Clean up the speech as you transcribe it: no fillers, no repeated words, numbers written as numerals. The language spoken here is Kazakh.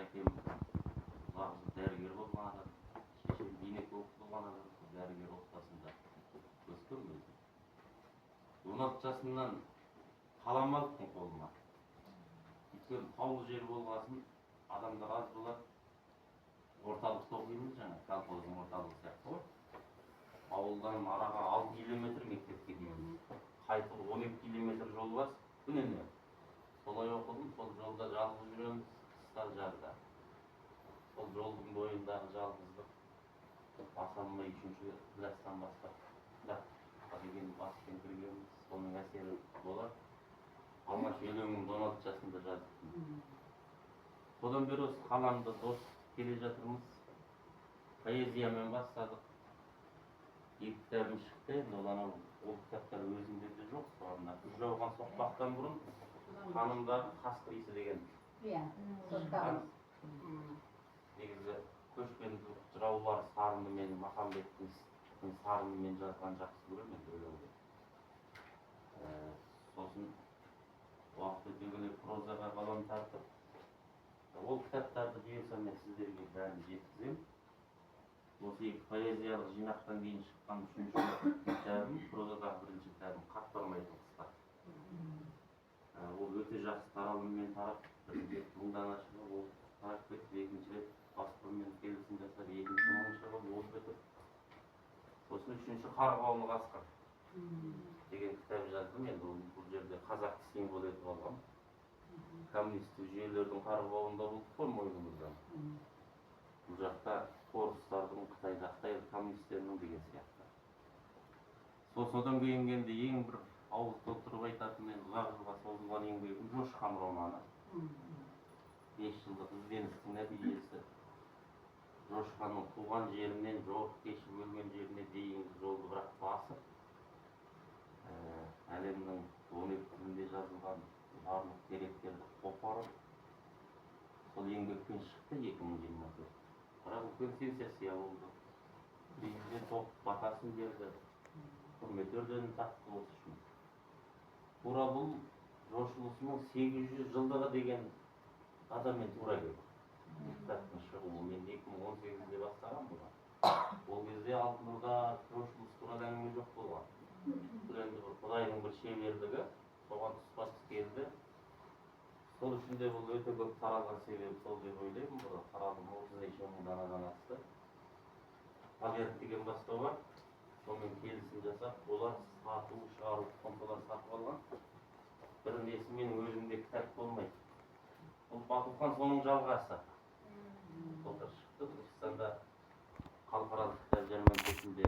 әкем ұзақ дәрігер болған адам, шешем гинеколог болған адам, дәрігер отбасында өскен өзім. 16 жасымнан қалам алыппын қолыма. Өйткені таулы жер болғасын адамдар аз болады. Орталықта оқимыз жаңа, колхоздың орталығы сияқты ғой. Ауылдан араға 6 километр мектепке дейін. Қайтып 12 километр жол бар, күніне. Солай оқыдым, сол жолда жалғыз жүреміз, қыста жазда. Сол жолдың бойындағы жалғыздық баса алмай 3-ші класстан бастап кітапқа деген баспен кіргенбіз, соның әсері болар. Алғаш өлеңімді 16 жасында жаздым. Содан бері осы қаламды дос келе жатырмыз. Поэзиямен бастадық. 2 кітабым шықты, ол кітаптар өзімде де жоқ. Соғанда күз жауған соқпақтан бұрын қанымдағы қасқыр иісі деген. Негізі көшпенді жыраулар Сарыны мен Махамбеттің Сарынымен жазған жақсы көремін өлеңді. Сосын уақыт өте келе прозаға қалам тартып, ол кітаптарды жиылсам мен сіздерге бәрін жеткіземін. Осы 2 поэзиялық жинақтан кейін шыққан 3-ші кітабым, прозадағы 1-ші кітабым «Қаттырмайтын қыстар». Ол өте жақсы таралыммен тарап, бірінші мыңдан ашығы ол тарап кетті, екінші рет баспамен келісім жасап, екінші мыңыншы болып ол бітіп. Сосын 3-ші «Қарғауыл қасқыр» деген кітап жаздым. Енді бұл жерде қазақты символ етіп алғам. Коммунистік жүйелердің қарғыбауында болдық қой мойнымыздан. Бұл жақта орыстардың, Қытайда коммунистерінің деген сияқты. Содан кейін енді ең бір ауыз толтырып айтатын мен ұзақ жылға созылған еңбегім Жошқан романы. 5 жылдық ізденістің нәтижесі. Жошқанның туған жерінен жорық кешіп өлген жеріне дейінгі жолды бірақ басып, әлемнің 12 тілінде жазылған барлық деректерді қопарып, сол еңбекпен шықты 2024. Бірақ үлкен сенсация болды. Президент оқып батасын берді, құрмет орденін тақты осы үшін. Тура бұл жошылысының 800 жылдығы деген адаммен тура келді. Кітаптың шығуы мен 2018-де бастаған бұған. Ол кезде Алтын Орда жошылысы туралы әңгіме жоқ болған. Бұл енді Құдайдың бір шеберлігі, соған тұспа тұс келді. Сол үшін де бұл өте көп таралған себебі сол деп ойлаймын. Бұл таралым 30 мың данадан асты. Плагиат деген бастау бар. Сонымен келісім жасап, олар сату, шығару, қомталар сатып алған. Бір несі менің өзімде кітап болмайды. Бұл Батухан соның жалғасы. Былтыр шықты, Түркістанда халықаралық кітап жәрмеңкесінде